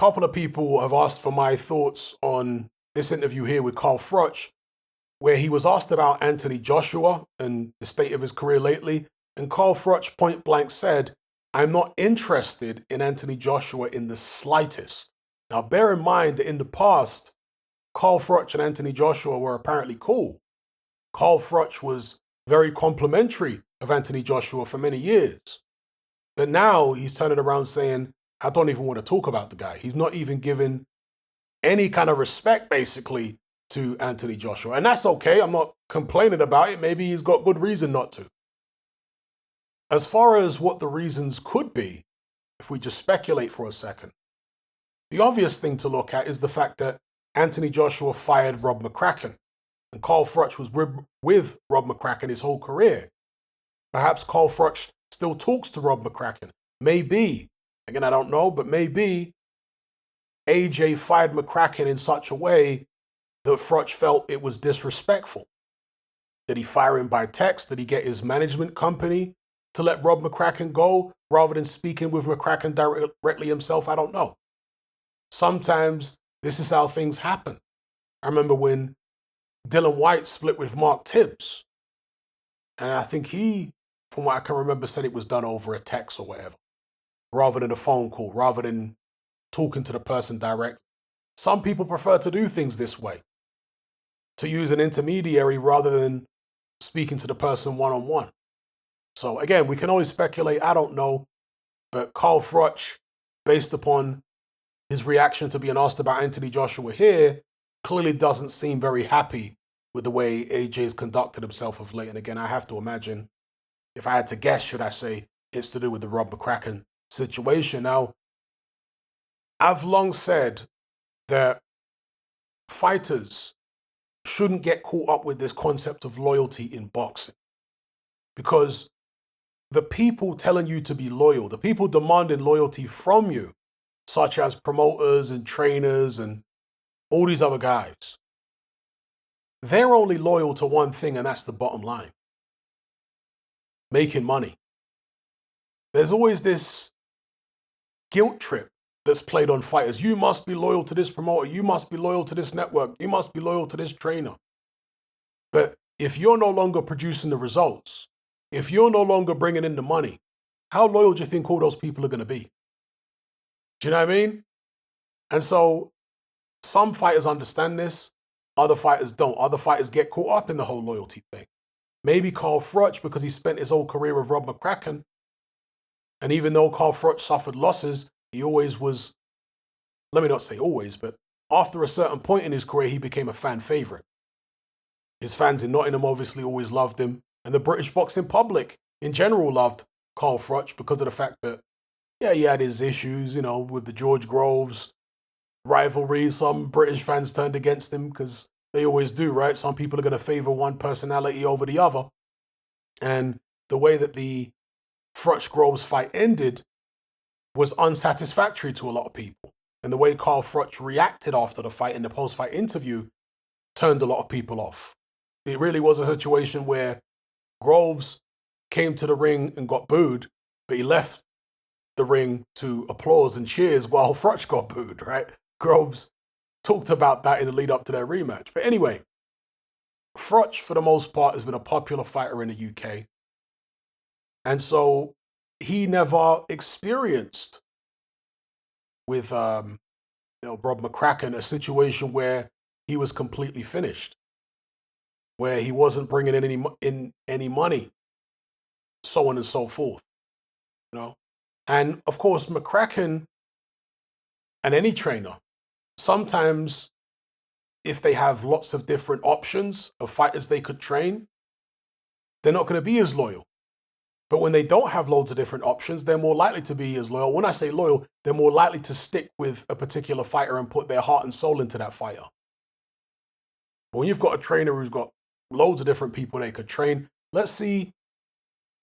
couple of people have asked for my thoughts on this interview here with Carl Froch, where he was asked about Anthony Joshua and the state of his career lately. And Carl Froch point blank said, "I'm not interested in Anthony Joshua in the slightest." Now, bear in mind that in the past, Carl Froch and Anthony Joshua were apparently cool. Carl Froch was very complimentary of Anthony Joshua for many years. But now he's turning around saying, I don't even want to talk about the guy. He's not even giving any kind of respect, basically, to Anthony Joshua. And that's okay. I'm not complaining about it. Maybe he's got good reason not to. As far as what the reasons could be, if we just speculate for a second, the obvious thing to look at is the fact that Anthony Joshua fired Rob McCracken, and Carl Froch was with Rob McCracken his whole career. Perhaps Carl Froch still talks to Rob McCracken. Maybe. Again, I don't know, but maybe AJ fired McCracken in such a way that Froch felt it was disrespectful. Did he fire him by text? Did he get his management company to let Rob McCracken go rather than speaking with McCracken directly himself? I don't know. Sometimes this is how things happen. I remember when Dylan White split with Mark Tibbs. And I think he, from what I can remember, said it was done over a text or whatever, rather than a phone call, rather than talking to the person directly. Some people prefer to do things this way, to use an intermediary rather than speaking to the person one-on-one. So again, we can only speculate. I don't know. But Carl Froch, based upon his reaction to being asked about Anthony Joshua here, clearly doesn't seem very happy with the way AJ's conducted himself of late. And again, I have to imagine, if I had to guess, should I say, it's to do with the Rob McCracken situation. Now, I've long said that fighters shouldn't get caught up with this concept of loyalty in boxing, because the people telling you to be loyal, the people demanding loyalty from you, such as promoters and trainers and all these other guys, they're only loyal to one thing, and that's the bottom line: making money. There's always this guilt trip that's played on fighters. You must be loyal to this promoter. You must be loyal to this network. You must be loyal to this trainer. But if you're no longer producing the results, if you're no longer bringing in the money, how loyal do you think all those people are going to be? Do you know what I mean? And so some fighters understand this. Other fighters don't. Other fighters get caught up in the whole loyalty thing. Maybe Carl Froch, because he spent his whole career with Rob McCracken. And even though Carl Froch suffered losses, he always was, let me not say always, but after a certain point in his career, he became a fan favorite. His fans in Nottingham obviously always loved him. And the British boxing public in general loved Carl Froch because of the fact that, yeah, he had his issues, you know, with the George Groves rivalry. Some British fans turned against him because they always do, right? Some people are going to favor one personality over the other. And the way that the Froch Groves fight ended was unsatisfactory to a lot of people. And the way Carl Froch reacted after the fight in the post-fight interview turned a lot of people off. It really was a situation where Groves came to the ring and got booed, but he left the ring to applause and cheers while Froch got booed, right? Groves talked about that in the lead up to their rematch. But anyway, Froch, for the most part, has been a popular fighter in the UK. And so he never experienced with Rob McCracken a situation where he was completely finished, where he wasn't bringing in any money, so on and so forth. You know, and of course McCracken and any trainer, sometimes if they have lots of different options of fighters they could train, they're not going to be as loyal. But when they don't have loads of different options, they're more likely to be as loyal. When I say loyal, they're more likely to stick with a particular fighter and put their heart and soul into that fighter. But when you've got a trainer who's got loads of different people they could train, let's see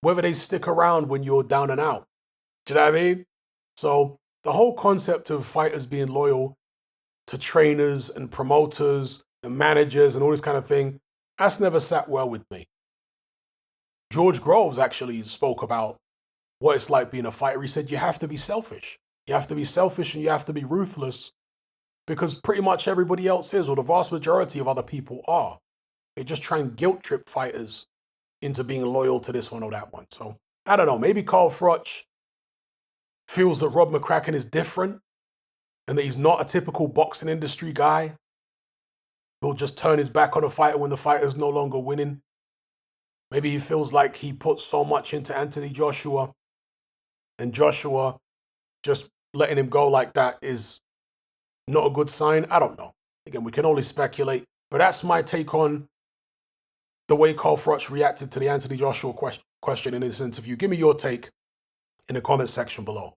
whether they stick around when you're down and out. Do you know what I mean? So the whole concept of fighters being loyal to trainers and promoters and managers and all this kind of thing, that's never sat well with me. George Groves actually spoke about what it's like being a fighter. He said, you have to be selfish. You have to be selfish and you have to be ruthless because pretty much everybody else is, or the vast majority of other people are. They just try and guilt trip fighters into being loyal to this one or that one. So I don't know. Maybe Carl Froch feels that Rob McCracken is different and that he's not a typical boxing industry guy. He'll just turn his back on a fighter when the fighter's no longer winning. Maybe he feels like he put so much into Anthony Joshua and Joshua just letting him go like that is not a good sign. I don't know. Again, we can only speculate. But that's my take on the way Carl Froch reacted to the Anthony Joshua question in this interview. Give me your take in the comment section below.